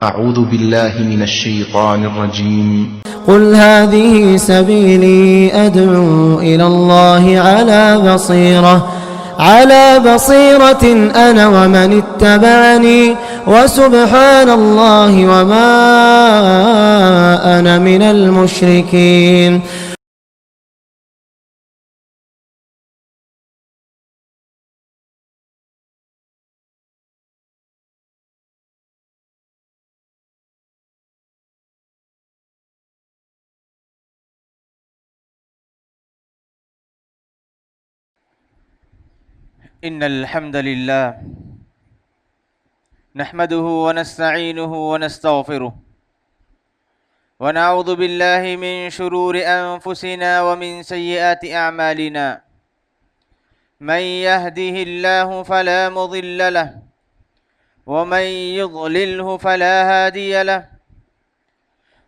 أعوذ بالله من الشيطان الرجيم. قل هذه سبيلي أدعو إلى الله على بصيرة أنا ومن اتبعني وسبحان الله وما أنا من المشركين. إن الحمد لله نحمده ونستعينه ونستغفره ونعوذ بالله من شرور أنفسنا ومن سيئات أعمالنا. من يهده الله فلا مضل له ومن يضلله فلا هادي له،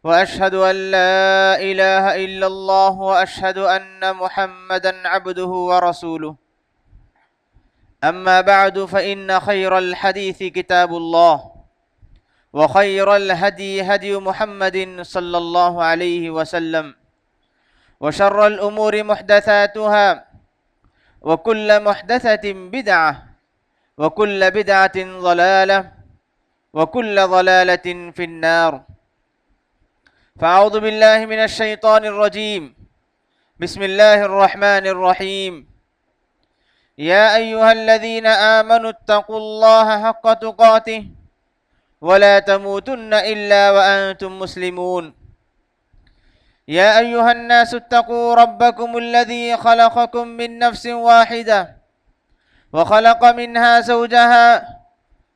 وأشهد أن لا إله إلا الله وأشهد أن محمدا عبده ورسوله. أما بعد فإن خير الحديث كتاب الله، وخير الهدي هدي محمد صلى الله عليه وسلم، وشر الأمور محدثاتها، وكل محدثة بدعة، وكل بدعة ضلالة، وكل ضلالة في النار. فأعوذ بالله من الشيطان الرجيم. بسم الله الرحمن الرحيم. يا أيها الذين آمنوا اتقوا الله حق تقاته ولا تموتن إلا وأنتم مسلمون. يا أيها الناس اتقوا ربكم الذي خلقكم من نفس واحدة وخلق منها زوجها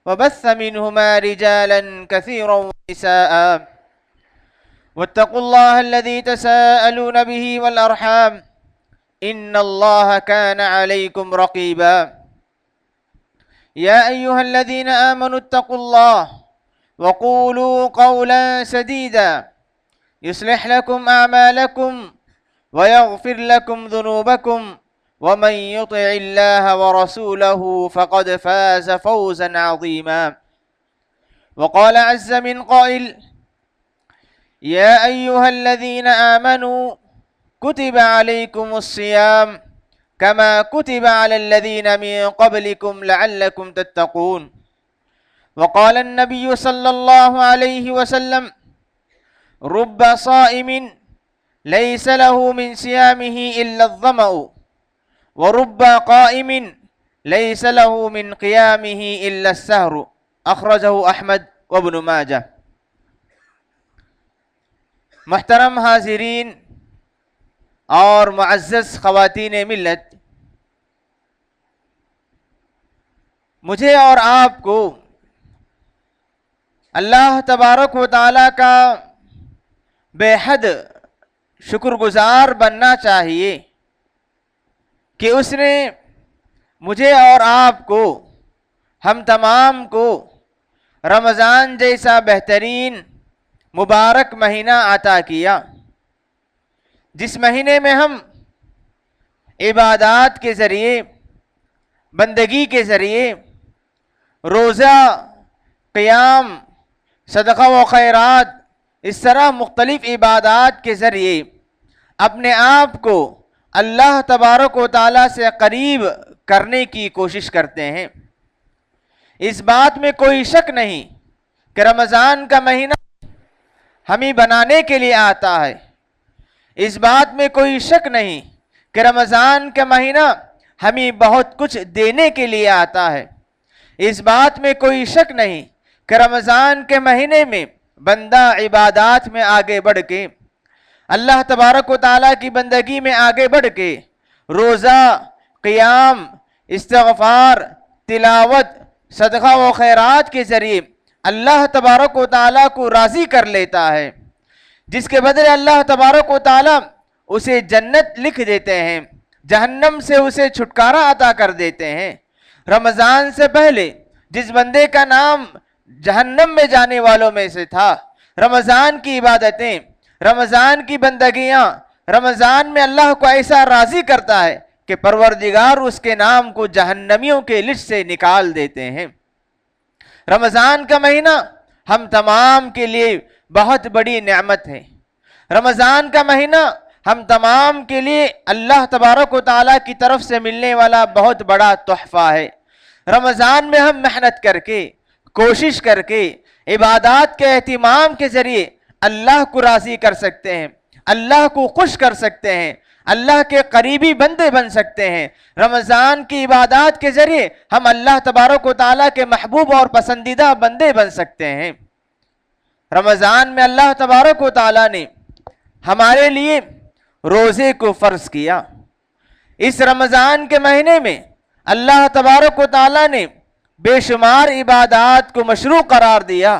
وبث منهما رجالا كثيرا ونساء، واتقوا الله الذي تساءلون به والأرحام إن الله كان عليكم رقيبا. يا أيها الذين آمنوا اتقوا الله وقولوا قولا سديدا يصلح لكم أعمالكم ويغفر لكم ذنوبكم، ومن يطع الله ورسوله فقد فاز فوزا عظيما. وقال عز من قائل: يا أيها الذين آمنوا كتب عليكم الصيام كما كتب على الذين من قبلكم لعلكم تتقون. وقال النبي صلى الله عليه وسلم: رب صائم ليس له من صيامه إلا الظمأ، ورب قائم ليس له من قيامه إلا السهر. أخرجه أحمد وابن ماجہ. محترم حاضرین اور معزز خواتین ملت، مجھے اور آپ کو اللہ تبارک و تعالیٰ کا بے حد شکر گزار بننا چاہیے کہ اس نے مجھے اور آپ کو، ہم تمام کو رمضان جیسا بہترین مبارک مہینہ عطا کیا، جس مہینے میں ہم عبادات کے ذریعے، بندگی کے ذریعے، روزہ، قیام، صدقہ و خیرات، اس طرح مختلف عبادات کے ذریعے اپنے آپ کو اللہ تبارک و تعالیٰ سے قریب کرنے کی کوشش کرتے ہیں۔ اس بات میں کوئی شک نہیں کہ رمضان کا مہینہ ہمیں بنانے کے لیے آتا ہے۔ اس بات میں کوئی شک نہیں کہ رمضان کا مہینہ ہمیں بہت کچھ دینے کے لیے آتا ہے۔ اس بات میں کوئی شک نہیں کہ رمضان کے مہینے میں بندہ عبادات میں آگے بڑھ کے، اللہ تبارک و تعالیٰ کی بندگی میں آگے بڑھ کے، روزہ، قیام، استغفار، تلاوت، صدقہ و خیرات کے ذریعے اللہ تبارک و تعالیٰ کو راضی کر لیتا ہے، جس کے بدلے اللہ تبارک و تعالیٰ اسے جنت لکھ دیتے ہیں، جہنم سے اسے چھٹکارا عطا کر دیتے ہیں۔ رمضان سے پہلے جس بندے کا نام جہنم میں جانے والوں میں سے تھا، رمضان کی عبادتیں، رمضان کی بندگیاں رمضان میں اللہ کو ایسا راضی کرتا ہے کہ پروردگار اس کے نام کو جہنمیوں کے لسٹ سے نکال دیتے ہیں۔ رمضان کا مہینہ ہم تمام کے لیے بہت بڑی نعمت ہے۔ رمضان کا مہینہ ہم تمام کے لیے اللہ تبارک و تعالیٰ کی طرف سے ملنے والا بہت بڑا تحفہ ہے۔ رمضان میں ہم محنت کر کے، کوشش کر کے، عبادات کے اہتمام کے ذریعے اللہ کو راضی کر سکتے ہیں، اللہ کو خوش کر سکتے ہیں، اللہ کے قریبی بندے بن سکتے ہیں۔ رمضان کی عبادات کے ذریعے ہم اللہ تبارک و تعالیٰ کے محبوب اور پسندیدہ بندے بن سکتے ہیں۔ رمضان میں اللہ تبارک و تعالیٰ نے ہمارے لیے روزے کو فرض کیا۔ اس رمضان کے مہینے میں اللہ تبارک و تعالیٰ نے بے شمار عبادات کو مشروع قرار دیا،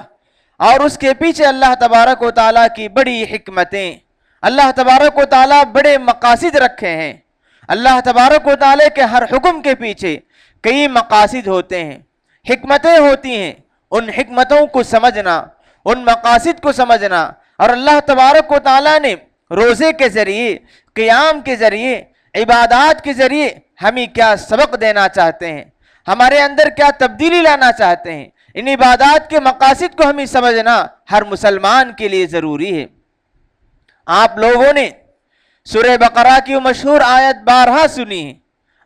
اور اس کے پیچھے اللہ تبارک و تعالیٰ کی بڑی حکمتیں، اللہ تبارک و تعالیٰ بڑے مقاصد رکھے ہیں۔ اللہ تبارک و تعالیٰ کے ہر حکم کے پیچھے کئی مقاصد ہوتے ہیں، حکمتیں ہوتی ہیں۔ ان حکمتوں کو سمجھنا، ان مقاصد کو سمجھنا، اور اللہ تبارک و تعالیٰ نے روزے کے ذریعے، قیام کے ذریعے، عبادات کے ذریعے ہمیں کیا سبق دینا چاہتے ہیں، ہمارے اندر کیا تبدیلی لانا چاہتے ہیں، ان عبادات کے مقاصد کو ہمیں سمجھنا ہر مسلمان کے لیے ضروری ہے۔ آپ لوگوں نے سورہ بقرہ کی مشہور آیت بارہا سنی ہے۔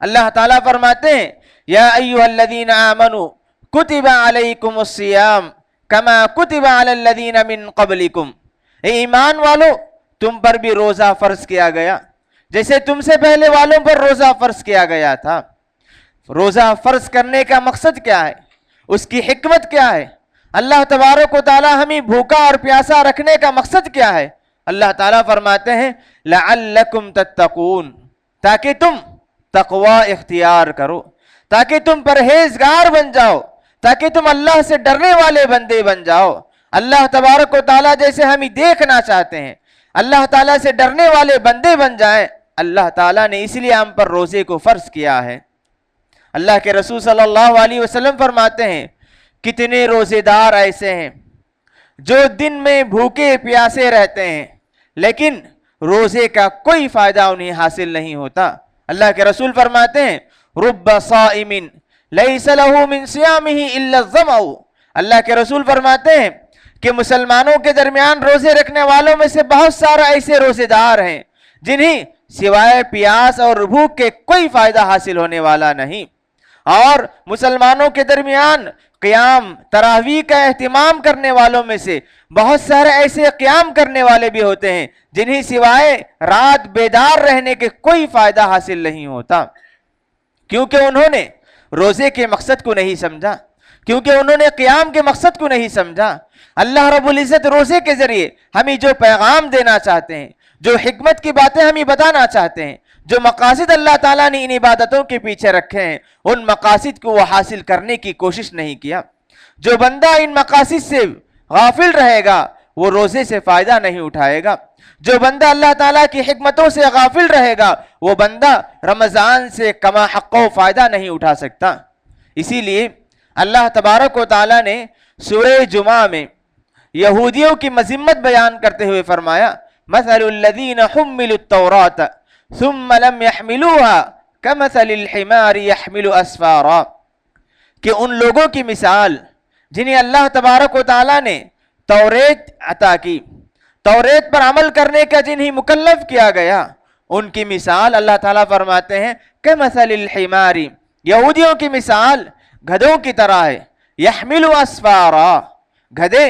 اللہ تعالیٰ فرماتے ہیں، یا ایھا الذین آمنوا کتب علیکم الصیام کما کتب علی الذین من قبلکم، اے ایمان والو تم پر بھی روزہ فرض کیا گیا جیسے تم سے پہلے والوں پر روزہ فرض کیا گیا تھا۔ روزہ فرض کرنے کا مقصد کیا ہے؟ اس کی حکمت کیا ہے؟ اللہ تبارک و تعالی ہمیں بھوکا اور پیاسا رکھنے کا مقصد کیا ہے؟ اللہ تعالیٰ فرماتے ہیں لعلکم تتقون، تاکہ تم تقوی اختیار کرو، تاکہ تم پرہیزگار بن جاؤ، تاکہ تم اللہ سے ڈرنے والے بندے بن جاؤ۔ اللہ تبارک و تعالیٰ جیسے ہمیں دیکھنا چاہتے ہیں، اللہ تعالیٰ سے ڈرنے والے بندے بن جائیں، اللہ تعالیٰ نے اس لیے ہم پر روزے کو فرض کیا ہے۔ اللہ کے رسول صلی اللہ علیہ وسلم فرماتے ہیں، کتنے روزے دار ایسے ہیں جو دن میں بھوکے پیاسے رہتے ہیں لیکن روزے کا کوئی فائدہ انہیں حاصل نہیں ہوتا۔ اللہ کے رسول فرماتے ہیں، رب صائم لیس لہ من صیامہ الا الظمأ۔ اللہ کے رسول فرماتے ہیں کہ مسلمانوں کے درمیان روزے رکھنے والوں میں سے بہت سارے ایسے روزے دار ہیں جنہیں سوائے پیاس اور بھوک کے کوئی فائدہ حاصل ہونے والا نہیں۔ اور مسلمانوں کے درمیان قیام تراویح کا اہتمام کرنے والوں میں سے بہت سارے ایسے قیام کرنے والے بھی ہوتے ہیں جنہیں سوائے رات بیدار رہنے کے کوئی فائدہ حاصل نہیں ہوتا، کیونکہ انہوں نے روزے کے مقصد کو نہیں سمجھا، کیونکہ انہوں نے قیام کے مقصد کو نہیں سمجھا۔ اللہ رب العزت روزے کے ذریعے ہمیں جو پیغام دینا چاہتے ہیں، جو حکمت کی باتیں ہمیں بتانا چاہتے ہیں، جو مقاصد اللہ تعالیٰ نے ان عبادتوں کے پیچھے رکھے ہیں، ان مقاصد کو وہ حاصل کرنے کی کوشش نہیں کیا۔ جو بندہ ان مقاصد سے غافل رہے گا وہ روزے سے فائدہ نہیں اٹھائے گا۔ جو بندہ اللہ تعالیٰ کی حکمتوں سے غافل رہے گا وہ بندہ رمضان سے کما حق و فائدہ نہیں اٹھا سکتا۔ اسی لیے اللہ تبارک و تعالیٰ نے سورہ جمعہ میں یہودیوں کی مذمت بیان کرتے ہوئے فرمایا، مثل الذین حملوا التوراۃ ثم لم يحملوها كمثل الحمار يحمل اسفارا، کہ ان لوگوں کی مثال جنہیں اللہ تبارک و تعالیٰ نے توریت عطا کی، توریت پر عمل کرنے کا جنہیں مکلف کیا گیا، ان کی مثال اللہ تعالیٰ فرماتے ہیں كمثل الحمار، یہودیوں کی مثال گدھوں کی طرح ہے، يحمل اسفارا، گدھے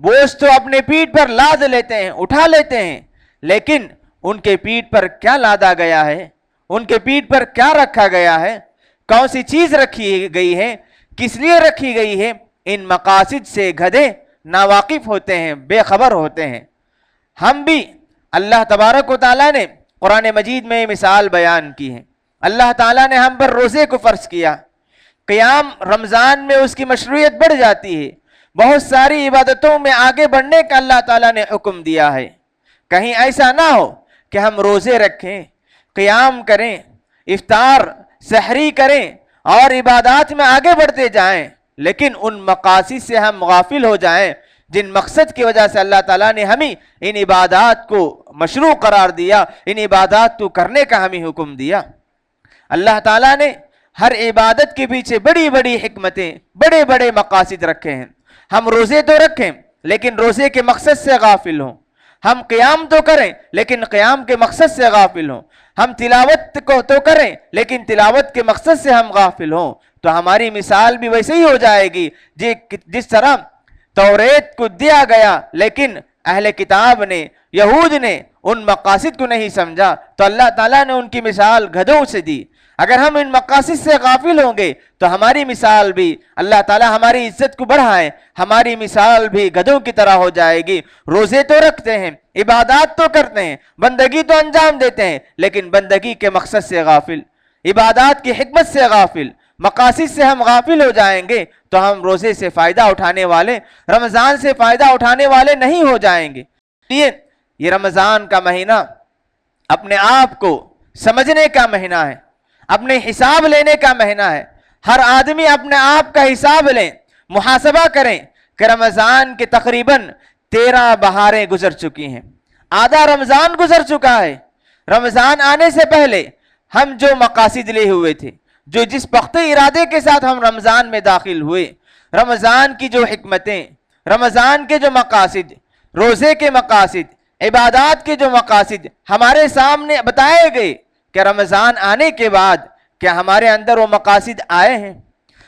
بوجھ تو اپنے پیٹھ پر لاد لیتے ہیں، اٹھا لیتے ہیں، لیکن ان کے پیٹھ پر کیا لادا گیا ہے، ان کے پیٹھ پر کیا رکھا گیا ہے، کون سی چیز رکھی گئی ہے، کس لیے رکھی گئی ہے، ان مقاصد سے گدھے ناواقف ہوتے ہیں، بے خبر ہوتے ہیں۔ ہم بھی اللہ تبارک و تعالیٰ نے قرآن مجید میں مثال بیان کی ہے۔ اللہ تعالیٰ نے ہم پر روزے کو فرض کیا، قیام رمضان میں اس کی مشروعیت بڑھ جاتی ہے، بہت ساری عبادتوں میں آگے بڑھنے کا اللہ تعالیٰ نے حکم دیا ہے۔ کہیں ایسا نہ ہو کہ ہم روزے رکھیں، قیام کریں، افطار سحری کریں اور عبادات میں آگے بڑھتے جائیں، لیکن ان مقاصد سے ہم غافل ہو جائیں جن مقصد کی وجہ سے اللہ تعالیٰ نے ہمیں ان عبادات کو مشروع قرار دیا، ان عبادات کو کرنے کا ہمیں حکم دیا۔ اللہ تعالیٰ نے ہر عبادت کے پیچھے بڑی بڑی حکمتیں، بڑے بڑے مقاصد رکھے ہیں۔ ہم روزے تو رکھیں لیکن روزے کے مقصد سے غافل ہوں، ہم قیام تو کریں لیکن قیام کے مقصد سے غافل ہوں، ہم تلاوت کو تو کریں لیکن تلاوت کے مقصد سے ہم غافل ہوں، تو ہماری مثال بھی ویسے ہی ہو جائے گی جس طرح توریت کو دیا گیا لیکن اہل کتاب نے، یہود نے ان مقاصد کو نہیں سمجھا تو اللہ تعالیٰ نے ان کی مثال گدھوں سے دی۔ اگر ہم ان مقاصد سے غافل ہوں گے تو ہماری مثال بھی، اللہ تعالیٰ ہماری عزت کو بڑھائے، ہماری مثال بھی گدھوں کی طرح ہو جائے گی۔ روزے تو رکھتے ہیں، عبادات تو کرتے ہیں، بندگی تو انجام دیتے ہیں، لیکن بندگی کے مقصد سے غافل، عبادات کی حکمت سے غافل، مقاصد سے ہم غافل ہو جائیں گے تو ہم روزے سے فائدہ اٹھانے والے، رمضان سے فائدہ اٹھانے والے نہیں ہو جائیں گے۔ یہ رمضان کا مہینہ اپنے آپ کو سمجھنے کا مہینہ ہے، اپنے حساب لینے کا مہینہ ہے۔ ہر آدمی اپنے آپ کا حساب لیں، محاسبہ کریں کہ رمضان کے تقریباً 13 بہاریں گزر چکی ہیں، آدھا رمضان گزر چکا ہے۔ رمضان آنے سے پہلے ہم جو مقاصد لے ہوئے تھے، جو جس پختہ ارادے کے ساتھ ہم رمضان میں داخل ہوئے، رمضان کی جو حکمتیں، رمضان کے جو مقاصد، روزے کے مقاصد، عبادات کے جو مقاصد ہمارے سامنے بتائے گئے کہ رمضان آنے کے بعد کیا ہمارے اندر وہ مقاصد آئے ہیں؟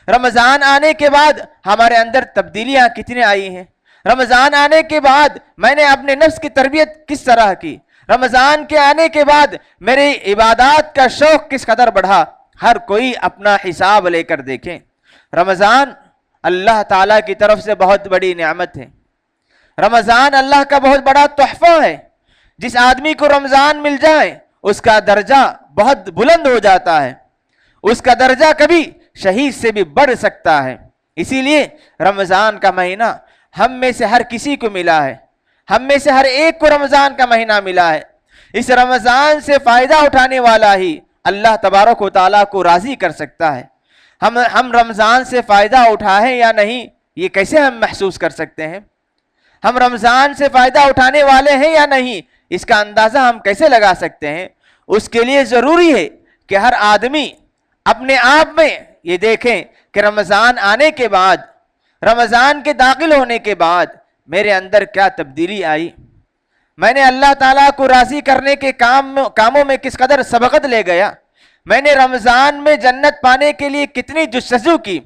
رمضان آنے کے بعد ہمارے اندر تبدیلیاں کتنے آئی ہیں؟ رمضان آنے کے بعد میں نے اپنے نفس کی تربیت کس طرح کی؟ رمضان کے آنے کے بعد میری عبادات کا شوق کس قدر بڑھا؟ ہر کوئی اپنا حساب لے کر دیکھیں۔ رمضان اللہ تعالیٰ کی طرف سے بہت بڑی نعمت ہے، رمضان اللہ کا بہت بڑا تحفہ ہے۔ جس آدمی کو رمضان مل جائے اس کا درجہ بہت بلند ہو جاتا ہے، اس کا درجہ کبھی شہید سے بھی بڑھ سکتا ہے۔ اسی لیے رمضان کا مہینہ ہم میں سے ہر کسی کو ملا ہے، ہم میں سے ہر ایک کو رمضان کا مہینہ ملا ہے۔ اس رمضان سے فائدہ اٹھانے والا ہی اللہ تبارک و تعالیٰ کو راضی کر سکتا ہے۔ ہم رمضان سے فائدہ اٹھائیں یا نہیں، یہ کیسے ہم محسوس کر سکتے ہیں؟ ہم رمضان سے فائدہ اٹھانے والے ہیں یا نہیں، اس کا اندازہ ہم کیسے لگا سکتے ہیں؟ اس کے لیے ضروری ہے کہ ہر آدمی اپنے آپ میں یہ دیکھیں کہ رمضان آنے کے بعد، رمضان کے داخل ہونے کے بعد میرے اندر کیا تبدیلی آئی، میں نے اللہ تعالیٰ کو راضی کرنے کے کاموں میں کس قدر سبقت لے گیا، میں نے رمضان میں جنت پانے کے لیے کتنی جستجو کی،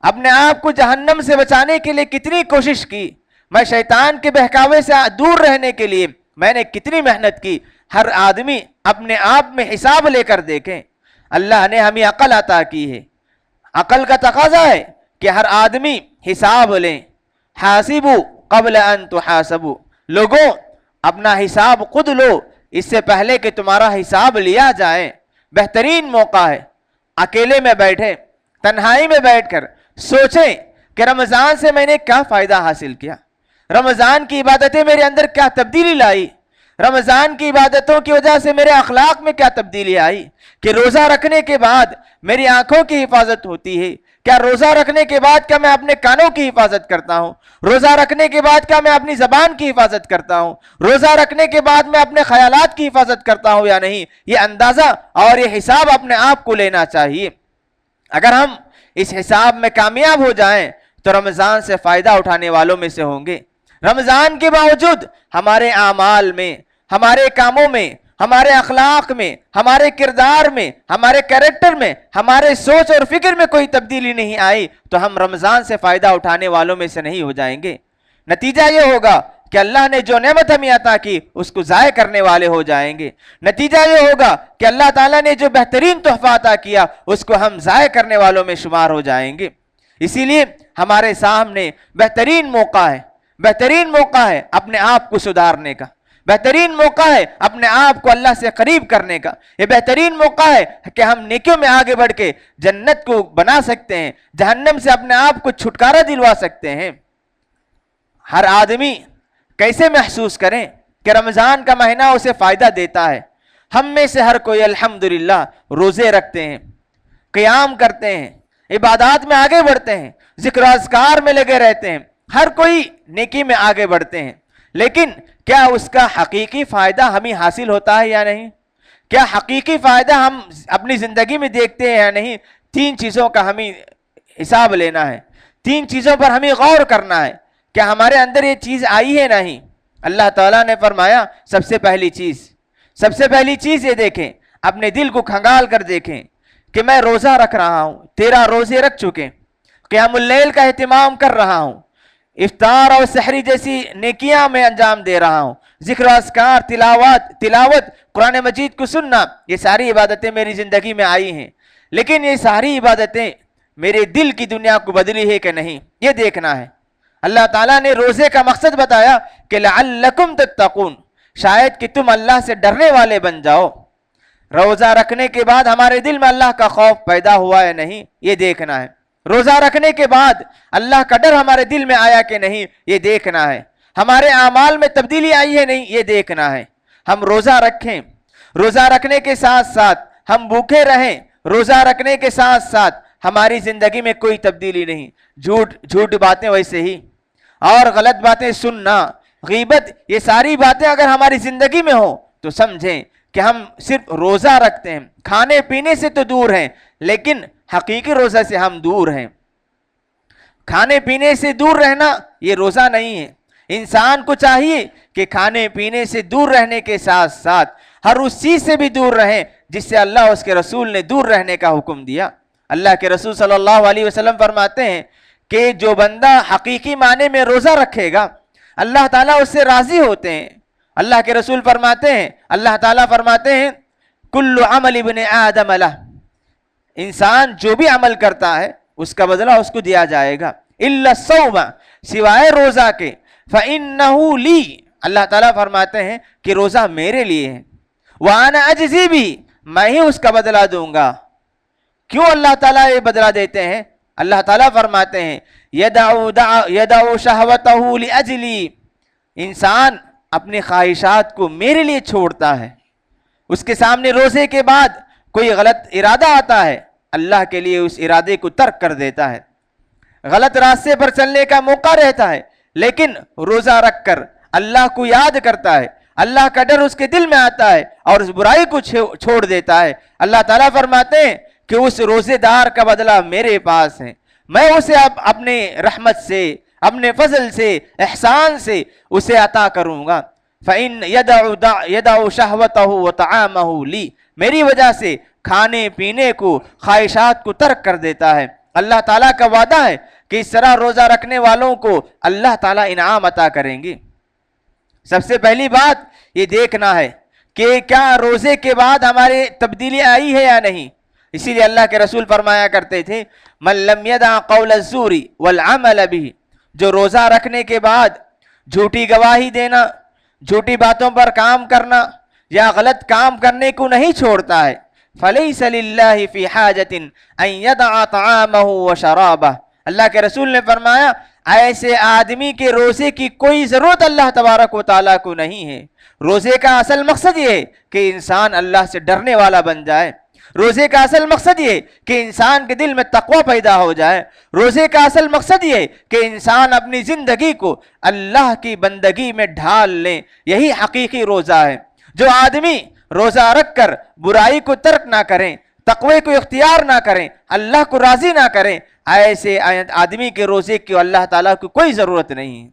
اپنے آپ کو جہنم سے بچانے کے لیے کتنی کوشش کی، میں شیطان کے بہکاوے سے دور رہنے کے لیے میں نے کتنی محنت کی۔ ہر آدمی اپنے آپ میں حساب لے کر دیکھیں۔ اللہ نے ہمیں عقل عطا کی ہے، عقل کا تقاضا ہے کہ ہر آدمی حساب لیں۔ حاسبوا قبل ان تحاسبوا، لوگوں اپنا حساب خود لو اس سے پہلے کہ تمہارا حساب لیا جائے۔ بہترین موقع ہے اکیلے میں بیٹھیں، تنہائی میں بیٹھ کر سوچیں کہ رمضان سے میں نے کیا فائدہ حاصل کیا، رمضان کی عبادتیں میرے اندر کیا تبدیلی لائی، رمضان کی عبادتوں کی وجہ سے میرے اخلاق میں کیا تبدیلی آئی، کہ روزہ رکھنے کے بعد میری آنکھوں کی حفاظت ہوتی ہے، کیا روزہ رکھنے کے بعد کیا میں اپنے کانوں کی حفاظت کرتا ہوں، روزہ رکھنے کے بعد کیا میں اپنی زبان کی حفاظت کرتا ہوں، روزہ رکھنے کے بعد میں اپنے خیالات کی حفاظت کرتا ہوں یا نہیں، یہ اندازہ اور یہ حساب اپنے آپ کو لینا چاہیے۔ اگر ہم اس حساب میں کامیاب ہو جائیں تو رمضان سے فائدہ اٹھانے والوں میں سے ہوں گے۔ رمضان کے باوجود ہمارے اعمال میں، ہمارے کاموں میں، ہمارے اخلاق میں، ہمارے کردار میں، ہمارے کیریکٹر میں، ہمارے سوچ اور فکر میں کوئی تبدیلی نہیں آئی تو ہم رمضان سے فائدہ اٹھانے والوں میں سے نہیں ہو جائیں گے۔ نتیجہ یہ ہوگا کہ اللہ نے جو نعمت ہمیں عطا کی اس کو ضائع کرنے والے ہو جائیں گے۔ نتیجہ یہ ہوگا کہ اللہ تعالیٰ نے جو بہترین تحفہ عطا کیا اس کو ہم ضائع کرنے والوں میں شمار ہو جائیں گے۔ اسی لیے ہمارے سامنے بہترین موقع ہے، بہترین موقع ہے اپنے آپ کو سدھارنے کا، بہترین موقع ہے اپنے آپ کو اللہ سے قریب کرنے کا، یہ بہترین موقع ہے کہ ہم نیکیوں میں آگے بڑھ کے جنت کو بنا سکتے ہیں، جہنم سے اپنے آپ کو چھٹکارا دلوا سکتے ہیں۔ ہر آدمی کیسے محسوس کریں کہ رمضان کا مہینہ اسے فائدہ دیتا ہے؟ ہم میں سے ہر کوئی الحمدللہ روزے رکھتے ہیں، قیام کرتے ہیں، عبادات میں آگے بڑھتے ہیں، ذکر و اذکار میں لگے رہتے ہیں، ہر کوئی نیکی میں آگے بڑھتے ہیں، لیکن کیا اس کا حقیقی فائدہ ہمیں حاصل ہوتا ہے یا نہیں؟ کیا حقیقی فائدہ ہم اپنی زندگی میں دیکھتے ہیں یا نہیں؟ تین چیزوں کا ہمیں حساب لینا ہے۔ تین چیزوں پر ہمیں غور کرنا ہے کہ ہمارے اندر یہ چیز آئی ہے نہیں. اللہ تعالیٰ نے فرمایا سب سے پہلی چیز یہ دیکھیں, اپنے دل کو کھنگال کر دیکھیں کہ میں روزہ رکھ رہا ہوں, 13 روزے رکھ چکے, قیام اللیل کا اہتمام کر رہا ہوں, افطار اور سحری جیسی نیکیاں میں انجام دے رہا ہوں, ذکر و اذکار, تلاوت, قرآن مجید کو سننا, یہ ساری عبادتیں میری زندگی میں آئی ہیں. لیکن یہ ساری عبادتیں میرے دل کی دنیا کو بدلی ہے کہ نہیں, یہ دیکھنا ہے. اللہ تعالیٰ نے روزے کا مقصد بتایا کہ لعلکم تتقون, شاید کہ تم اللہ سے ڈرنے والے بن جاؤ. روزہ رکھنے کے بعد ہمارے دل میں اللہ کا خوف پیدا ہوا ہے نہیں, یہ دیکھنا ہے. روزہ رکھنے کے بعد اللہ کا ڈر ہمارے دل میں آیا کہ نہیں, یہ دیکھنا ہے. ہمارے اعمال میں تبدیلی آئی ہے نہیں, یہ دیکھنا ہے. ہم روزہ رکھیں, روزہ رکھنے کے ساتھ ساتھ ہم بھوکے رہیں, روزہ رکھنے کے ساتھ ساتھ ہماری زندگی میں کوئی تبدیلی نہیں, جھوٹ باتیں ویسے ہی, اور غلط باتیں سننا, غیبت, یہ ساری باتیں اگر ہماری زندگی میں ہوں تو سمجھیں کہ ہم صرف روزہ رکھتے ہیں, کھانے پینے سے تو دور ہیں لیکن حقیقی روزہ سے ہم دور ہیں. کھانے پینے سے دور رہنا یہ روزہ نہیں ہے. انسان کو چاہیے کہ کھانے پینے سے دور رہنے کے ساتھ ساتھ ہر اس چیز سے بھی دور رہیں جس سے اللہ اس کے رسول نے دور رہنے کا حکم دیا. اللہ کے رسول صلی اللہ علیہ وسلم فرماتے ہیں کہ جو بندہ حقیقی معنی میں روزہ رکھے گا اللہ تعالیٰ اس سے راضی ہوتے ہیں. اللہ کے رسول فرماتے ہیں, اللہ تعالیٰ فرماتے ہیں کل عمل ابن آدم لہ, انسان جو بھی عمل کرتا ہے اس کا بدلہ اس کو دیا جائے گا, الا الصوم, سوائے روزہ کے, فإنہ لی, اللہ تعالیٰ فرماتے ہیں کہ روزہ میرے لیے ہے, وأنا اجزی بھی, میں ہی اس کا بدلہ دوں گا. کیوں اللہ تعالیٰ یہ بدلہ دیتے ہیں؟ اللہ تعالیٰ فرماتے ہیں یدعو شہوتہ لأجلی, انسان اپنی خواہشات کو میرے لیے چھوڑتا ہے. اس کے سامنے روزے کے بعد کوئی غلط ارادہ آتا ہے, اللہ کے لیے اس ارادے کو ترک کر دیتا ہے. غلط راستے پر چلنے کا موقع رہتا ہے لیکن روزہ رکھ کر اللہ کو یاد کرتا ہے, اللہ کا ڈر اس کے دل میں آتا ہے اور اس برائی کو چھوڑ دیتا ہے. اللہ تعالیٰ فرماتے ہیں کہ اس روزے دار کا بدلہ میرے پاس ہے, میں اسے اپنے رحمت سے, اپنے فضل سے, احسان سے اسے عطا کروں گا. فَإِنْ يَدَعُ شَهْوَتَهُ وَطَعَامَهُ لِي, میری وجہ سے کھانے پینے کو, خواہشات کو ترک کر دیتا ہے. اللہ تعالیٰ کا وعدہ ہے کہ اس طرح روزہ رکھنے والوں کو اللہ تعالیٰ انعام عطا کریں گے. سب سے پہلی بات یہ دیکھنا ہے کہ کیا روزے کے بعد ہمارے تبدیلی آئی ہے یا نہیں. اسی لیے اللہ کے رسول فرمایا کرتے تھے من لم يدع قول الزور والعمل به, جو روزہ رکھنے کے بعد جھوٹی گواہی دینا, جھوٹی باتوں پر کام کرنا یا غلط کام کرنے کو نہیں چھوڑتا ہے, فلیس للہ فی حاجت ان یدع طعامہ وشرابہ, اللہ کے رسول نے فرمایا ایسے آدمی کے روزے کی کوئی ضرورت اللہ تبارک و تعالیٰ کو نہیں ہے. روزے کا اصل مقصد یہ ہے کہ انسان اللہ سے ڈرنے والا بن جائے. روزے کا اصل مقصد یہ کہ انسان کے دل میں تقوی پیدا ہو جائے. روزے کا اصل مقصد یہ کہ انسان اپنی زندگی کو اللہ کی بندگی میں ڈھال لیں. یہی حقیقی روزہ ہے. جو آدمی روزہ رکھ کر برائی کو ترک نہ کریں, تقوی کو اختیار نہ کریں, اللہ کو راضی نہ کریں, ایسے آدمی کے روزے کی اللہ تعالیٰ کو کوئی ضرورت نہیں ہے.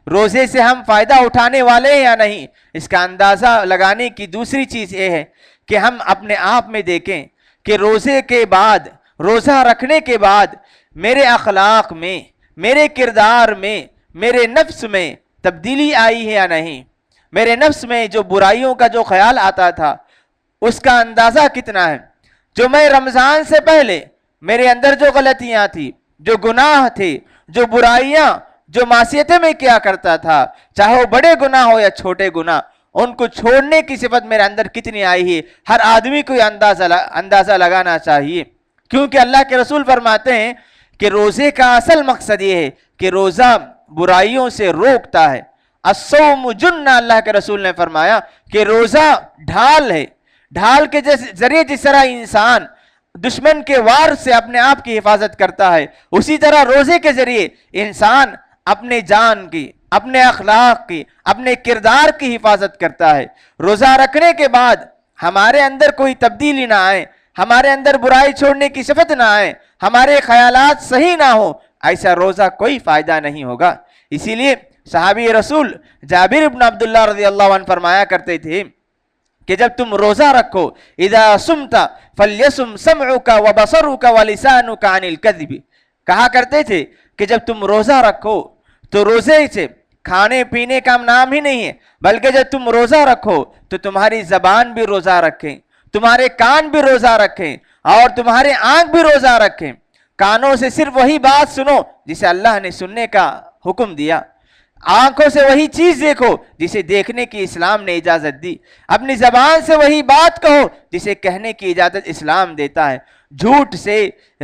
روزے سے ہم فائدہ اٹھانے والے ہیں یا نہیں, اس کا اندازہ لگانے کی دوسری چیز یہ ہے کہ ہم اپنے آپ میں دیکھیں کہ روزے کے بعد, روزہ رکھنے کے بعد میرے اخلاق میں, میرے کردار میں, میرے نفس میں تبدیلی آئی ہے یا نہیں. میرے نفس میں جو برائیوں کا جو خیال آتا تھا اس کا اندازہ کتنا ہے. جو میں رمضان سے پہلے میرے اندر جو غلطیاں تھی, جو گناہ تھے, جو برائیاں, جو معصیتیں میں کیا کرتا تھا, چاہے وہ بڑے گناہ ہو یا چھوٹے گناہ, ان کو چھوڑنے کی صفت میرے اندر کتنی آئی ہے. ہر آدمی کو یہ اندازہ لگانا چاہیے, کیونکہ اللہ کے رسول فرماتے ہیں کہ روزے کا اصل مقصد یہ ہے کہ روزہ برائیوں سے روکتا ہے. الصوم جنہ, اللہ کے رسول نے فرمایا کہ روزہ ڈھال ہے. ڈھال کے ذریعے جس طرح انسان دشمن کے وار سے اپنے آپ کی حفاظت کرتا ہے, اسی طرح روزے کے ذریعے انسان اپنے جان کی, اپنے اخلاق کی, اپنے کردار کی حفاظت کرتا ہے. روزہ رکھنے کے بعد ہمارے اندر کوئی تبدیلی نہ آئے, ہمارے اندر برائی چھوڑنے کی صفت نہ آئے, ہمارے خیالات صحیح نہ ہو, ایسا روزہ کوئی فائدہ نہیں ہوگا۔ اسی لیے صحابی رسول جابر ابن عبداللہ رضی اللہ عنہ فرمایا کرتے تھے کہ جب تم روزہ رکھو اذا صمت فلیصم سمعک وبصرک ولسانک عن الکذب، کہا کرتے تھے کہ جب تم روزہ رکھو تو روزے سے کھانے پینے کا نام ہی نہیں ہے، بلکہ جب تم روزہ رکھو تو تمہاری زبان بھی روزہ رکھیں، تمہارے کان بھی روزہ رکھیں، اور تمہارے آنکھ بھی روزہ رکھیں۔ کانوں سے صرف وہی بات سنو جسے اللہ نے سننے کا حکم دیا، آنکھوں سے وہی چیز دیکھو جسے دیکھنے کی اسلام نے اجازت دی، اپنی زبان سے وہی بات کہو جسے کہنے کی اجازت اسلام دیتا ہے۔ جھوٹ سے،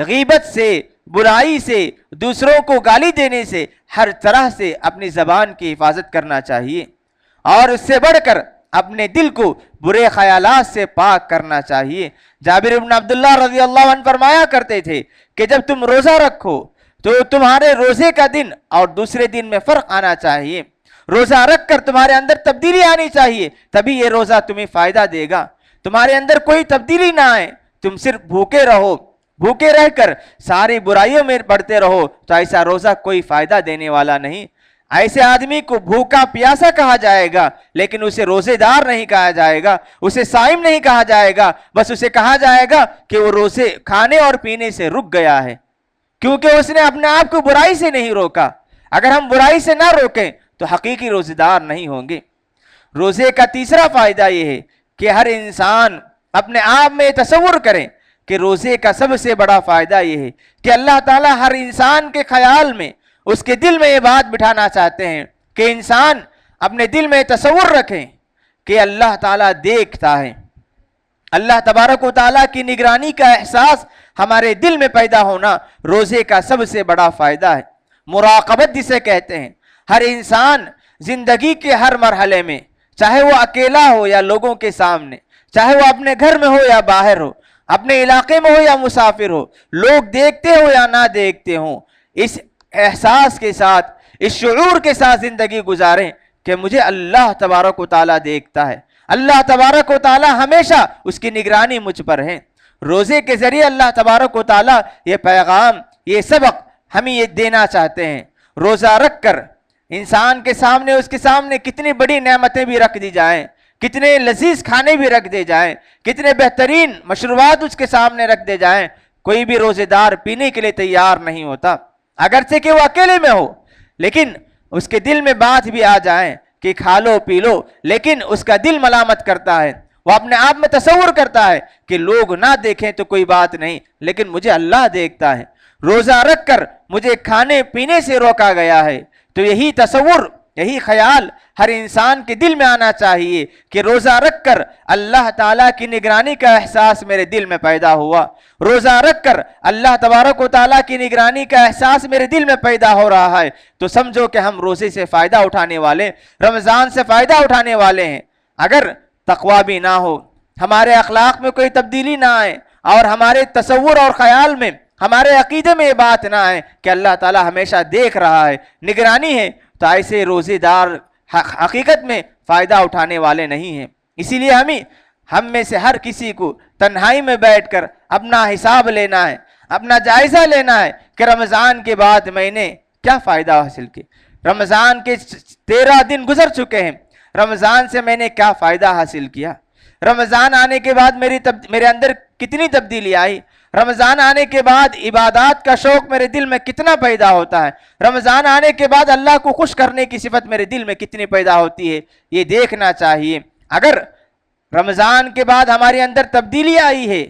غیبت سے، برائی سے، دوسروں کو گالی دینے سے، ہر طرح سے اپنی زبان کی حفاظت کرنا چاہیے، اور اس سے بڑھ کر اپنے دل کو برے خیالات سے پاک کرنا چاہیے۔ جابر بن عبداللہ رضی اللہ عنہ فرمایا کرتے تھے کہ جب تم روزہ رکھو تو تمہارے روزے کا دن اور دوسرے دن میں فرق آنا چاہیے، روزہ رکھ کر تمہارے اندر تبدیلی آنی چاہیے، تبھی یہ روزہ تمہیں فائدہ دے گا۔ تمہارے اندر کوئی تبدیلی نہ آئے، تم صرف بھوکے رہو، بھوکے رہ کر ساری برائیوں میں پڑتے رہو، تو ایسا روزہ کوئی فائدہ دینے والا نہیں۔ ایسے آدمی کو بھوکا پیاسا کہا جائے گا، لیکن اسے روزے دار نہیں کہا جائے گا، اسے صائم نہیں کہا جائے گا، بس اسے کہا جائے گا کہ وہ روزے کھانے اور پینے سے رک گیا ہے، کیونکہ اس نے اپنے آپ کو برائی سے نہیں روکا۔ اگر ہم برائی سے نہ روکیں تو حقیقی روزے دار نہیں ہوں گے۔ روزے کا تیسرا فائدہ یہ ہے کہ ہر انسان اپنے آپ میں تصور کریں کہ روزے کا سب سے بڑا فائدہ یہ ہے کہ اللہ تعالیٰ ہر انسان کے خیال میں، اس کے دل میں یہ بات بٹھانا چاہتے ہیں کہ انسان اپنے دل میں تصور رکھیں کہ اللہ تعالیٰ دیکھتا ہے۔ اللہ تبارک و تعالیٰ کی نگرانی کا احساس ہمارے دل میں پیدا ہونا روزے کا سب سے بڑا فائدہ ہے۔ مراقبت جسے کہتے ہیں، ہر انسان زندگی کے ہر مرحلے میں، چاہے وہ اکیلا ہو یا لوگوں کے سامنے، چاہے وہ اپنے گھر میں ہو یا باہر ہو، اپنے علاقے میں ہو یا مسافر ہو، لوگ دیکھتے ہو یا نہ دیکھتے ہوں، اس احساس کے ساتھ، اس شعور کے ساتھ زندگی گزاریں کہ مجھے اللہ تبارک و تعالیٰ دیکھتا ہے، اللہ تبارک و تعالیٰ ہمیشہ اس کی نگرانی مجھ پر ہے۔ روزے کے ذریعے اللہ تبارک و تعالیٰ یہ پیغام، یہ سبق ہمیں یہ دینا چاہتے ہیں۔ روزہ رکھ کر انسان کے سامنے، اس کے سامنے کتنی بڑی نعمتیں بھی رکھ دی جائیں، کتنے لذیذ کھانے بھی رکھ دے جائیں، کتنے بہترین مشروبات اس کے سامنے رکھ دے جائیں، کوئی بھی روزے دار پینے کے لیے تیار نہیں ہوتا، اگرچہ کہ وہ اکیلے میں ہو، لیکن اس کے دل میں بات بھی آ جائیں کہ کھا لو پی لو، لیکن اس کا دل ملامت کرتا ہے، وہ اپنے آپ میں تصور کرتا ہے کہ لوگ نہ دیکھیں تو کوئی بات نہیں، لیکن مجھے اللہ دیکھتا ہے۔ روزہ رکھ کر مجھے کھانے پینے سے روکا گیا ہے، تو یہی تصور، یہی خیال ہر انسان کے دل میں آنا چاہیے کہ روزہ رکھ کر اللہ تعالیٰ کی نگرانی کا احساس میرے دل میں پیدا ہوا، روزہ رکھ کر اللہ تبارک و تعالیٰ کی نگرانی کا احساس میرے دل میں پیدا ہو رہا ہے، تو سمجھو کہ ہم روزے سے فائدہ اٹھانے والے، رمضان سے فائدہ اٹھانے والے ہیں۔ اگر تقویٰ بھی نہ ہو، ہمارے اخلاق میں کوئی تبدیلی نہ آئے، اور ہمارے تصور اور خیال میں، ہمارے عقیدے میں یہ بات نہ آئے کہ اللہ تعالیٰ ہمیشہ دیکھ رہا ہے، نگرانی ہے، تو ایسے روزے دار حقیقت میں فائدہ اٹھانے والے نہیں ہیں۔ اسی لیے ہم میں سے ہر کسی کو تنہائی میں بیٹھ کر اپنا حساب لینا ہے، اپنا جائزہ لینا ہے کہ رمضان کے بعد میں نے کیا فائدہ حاصل کیا، رمضان کے 13 دن گزر چکے ہیں، رمضان سے میں نے کیا فائدہ حاصل کیا، رمضان آنے کے بعد میرے اندر کتنی تبدیلی آئی، رمضان آنے کے بعد عبادات کا شوق میرے دل میں کتنا پیدا ہوتا ہے، رمضان آنے کے بعد اللہ کو خوش کرنے کی صفت میرے دل میں کتنی پیدا ہوتی ہے، یہ دیکھنا چاہیے۔ اگر رمضان کے بعد ہمارے اندر تبدیلی آئی ہے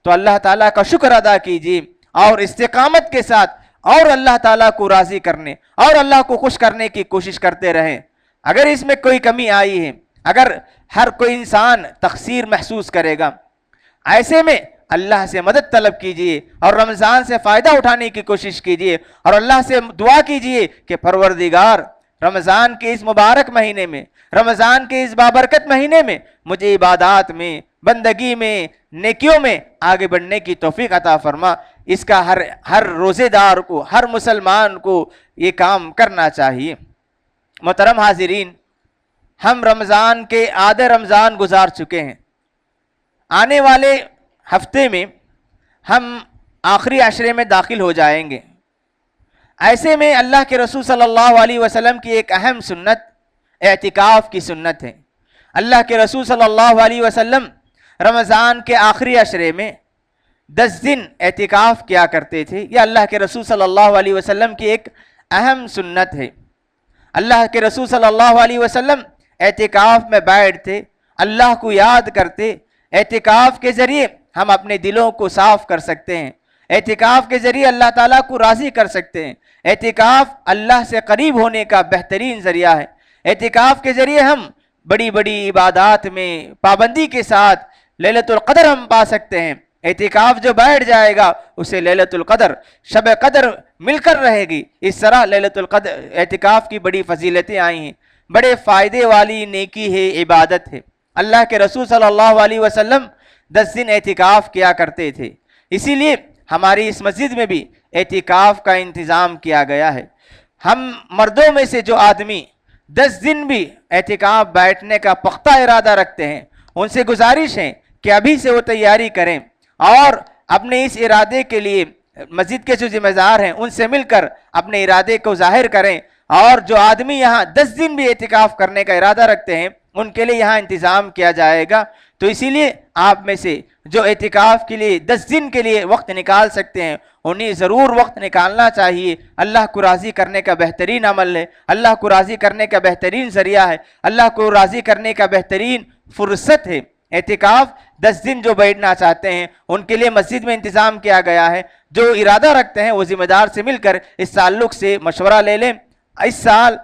تو اللہ تعالیٰ کا شکر ادا کیجیے، اور استقامت کے ساتھ اور اللہ تعالیٰ کو راضی کرنے اور اللہ کو خوش کرنے کی کوشش کرتے رہیں۔ اگر اس میں کوئی کمی آئی ہے، اگر ہر کوئی انسان تقصیر محسوس کرے گا، ایسے میں اللہ سے مدد طلب کیجئے اور رمضان سے فائدہ اٹھانے کی کوشش کیجئے، اور اللہ سے دعا کیجئے کہ پروردگار، رمضان کے اس مبارک مہینے میں، رمضان کے اس بابرکت مہینے میں مجھے عبادات میں، بندگی میں، نیکیوں میں آگے بڑھنے کی توفیق عطا فرما۔ اس کا ہر روزے دار کو، ہر مسلمان کو یہ کام کرنا چاہیے۔ محترم حاضرین، ہم رمضان کے آدھے رمضان گزار چکے ہیں، آنے والے ہفتے میں ہم آخری عشرے میں داخل ہو جائیں گے۔ ایسے میں اللہ کے رسول صلی اللہ علیہ وسلم کی ایک اہم سنت اعتکاف کی سنت ہے۔ اللہ کے رسول صلی اللہ علیہ وسلم رمضان کے آخری عشرے میں 10 دن اعتکاف کیا کرتے تھے۔ یہ اللہ کے رسول صلی اللہ علیہ وسلم کی ایک اہم سنت ہے۔ اللہ کے رسول صلی اللہ علیہ وسلم اعتکاف میں بیٹھتے، اللہ کو یاد کرتے۔ اعتکاف کے ذریعے ہم اپنے دلوں کو صاف کر سکتے ہیں، اعتکاف کے ذریعے اللہ تعالیٰ کو راضی کر سکتے ہیں۔ اعتکاف اللہ سے قریب ہونے کا بہترین ذریعہ ہے۔ اعتکاف کے ذریعے ہم بڑی بڑی عبادات میں پابندی کے ساتھ لیلۃ القدر ہم پا سکتے ہیں۔ اعتکاف جو بیٹھ جائے گا اسے لیلۃ القدر، شب قدر مل کر رہے گی۔ اس طرح لیلۃ القدر اعتکاف کی بڑی فضیلتیں آئی ہیں، بڑے فائدے والی نیکی ہے، عبادت ہے۔ اللہ کے رسول صلی اللہ علیہ وسلم 10 دن اعتکاف کیا کرتے تھے، اسی لیے ہماری اس مسجد میں بھی اعتکاف کا انتظام کیا گیا ہے۔ ہم مردوں میں سے جو آدمی 10 دن بھی اعتکاف بیٹھنے کا پختہ ارادہ رکھتے ہیں، ان سے گزارش ہے کہ ابھی سے وہ تیاری کریں اور اپنے اس ارادے کے لیے مسجد کے جو ذمہ دار ہیں ان سے مل کر اپنے ارادے کو ظاہر کریں۔ اور جو آدمی یہاں 10 دن بھی اعتکاف کرنے کا ارادہ رکھتے ہیں ان کے لیے یہاں انتظام کیا جائے گا۔ تو اسی لیے آپ میں سے جو اعتکاف کے لیے 10 دن کے لیے وقت نکال سکتے ہیں انہیں ضرور وقت نکالنا چاہیے۔ اللہ کو راضی کرنے کا بہترین عمل ہے، اللہ کو راضی کرنے کا بہترین ذریعہ ہے، اللہ کو راضی کرنے کا بہترین فرصت ہے۔ اعتکاف 10 دن جو بیٹھنا چاہتے ہیں ان کے لیے مسجد میں انتظام کیا گیا ہے۔ جو ارادہ رکھتے ہیں وہ ذمہ دار سے مل کر اس تعلق سے مشورہ لے لیں۔ اس سال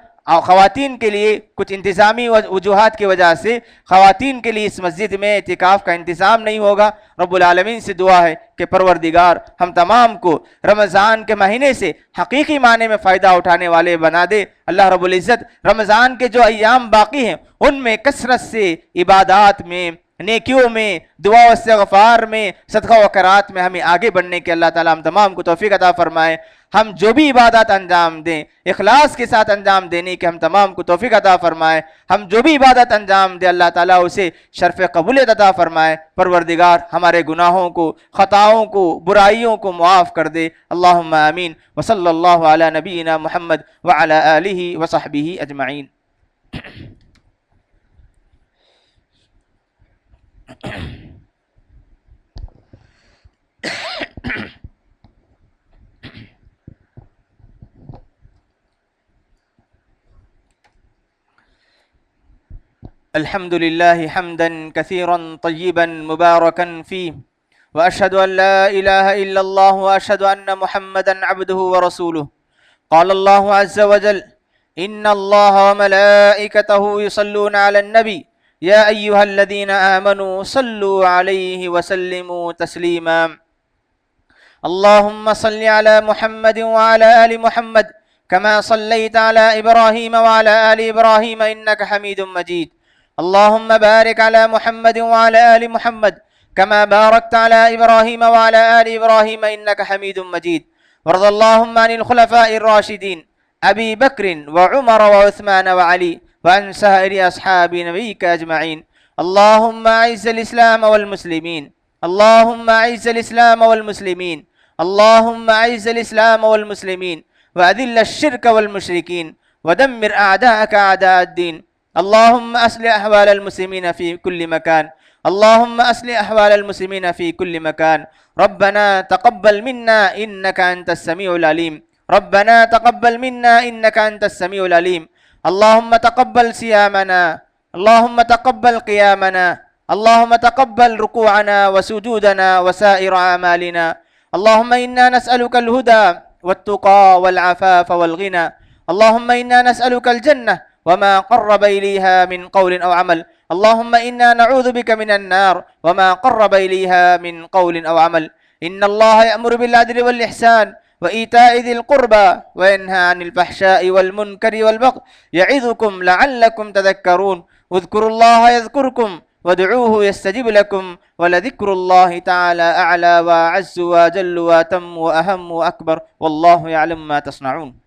خواتین کے لیے کچھ انتظامی وجوہات کی وجہ سے خواتین کے لیے اس مسجد میں اعتکاف کا انتظام نہیں ہوگا۔ رب العالمین سے دعا ہے کہ پروردگار ہم تمام کو رمضان کے مہینے سے حقیقی معنی میں فائدہ اٹھانے والے بنا دے۔ اللہ رب العزت رمضان کے جو ایام باقی ہیں ان میں کثرت سے عبادات میں، نیکیوں میں، دعا و استغفار میں، صدقہ و خیرات میں ہمیں آگے بڑھنے کے اللہ تعالیٰ ہم تمام کو توفیق عطا فرمائے۔ ہم جو بھی عبادات انجام دیں اخلاص کے ساتھ انجام دینے کے ہم تمام کو توفیق عطا فرمائے۔ ہم جو بھی عبادت انجام دیں اللہ تعالیٰ اسے شرف قبولیت عطا فرمائے۔ پروردگار ہمارے گناہوں کو، خطاؤں کو، برائیوں کو معاف کر دے۔ اللہم آمین۔ وصلی اللہ علی نبینا محمد وعلی آلہ وصحبہ اجمعین۔ الحمد لله حمدا كثيرا طيبا مباركا فيه، وأشهد أن لا إله إلا الله وأشهد أن محمدا عبده ورسوله. قال الله عز وجل: إن الله وملائكته يصلون على النبي يا أيها الذين آمنوا صلوا عليه وسلموا تسليما. اللهم صل على محمد وعلى آل محمد كما صليت على إبراهيم وعلى آل إبراهيم إنك حميد مجيد. اللهم بارك على محمد وعلى آل محمد كما باركت على إبراهيم وعلى آل إبراهيم إنك حميد مجيد. وارض اللهم عن الخلفاء الراشدين أبي بكر وعمر وعثمان وعلي وعن سائر أصحاب نبيك أجمعين. اللهم أعز الإسلام والمسلمين، اللهم أعز الإسلام والمسلمين، اللهم أعز الإسلام والمسلمين وأذل الشرك والمشركين ودمر أعداءك أعداء الدين. اللهم أصلح أحوال المسلمين في كل مكان، اللهم أصلح أحوال المسلمين في كل مكان. ربنا تقبل منا إنك أنت السميع العليم، ربنا تقبل منا إنك أنت السميع العليم. اللهم تقبل صيامنا، اللهم تقبل قيامنا، اللهم تقبل ركوعنا وسجودنا وسائر أعمالنا. اللهم إنا نسألك الهدى والتقى والعفاف والغنى. اللهم إنا نسألك الجنة وما قرب إليها من قول أو عمل. اللهم إنا نعوذ بك من النار وما قرب إليها من قول أو عمل. إن الله يأمر بالعدل والإحسان وإيتاء ذي القربى وينهى عن الفحشاء والمنكر والبغي يعظكم لعلكم تذكرون. اذكروا الله يذكركم وادعوه يستجب لكم ولذكر الله تعالى أعلى وأعز وأجل وأتم وأهم وأكبر والله يعلم ما تصنعون.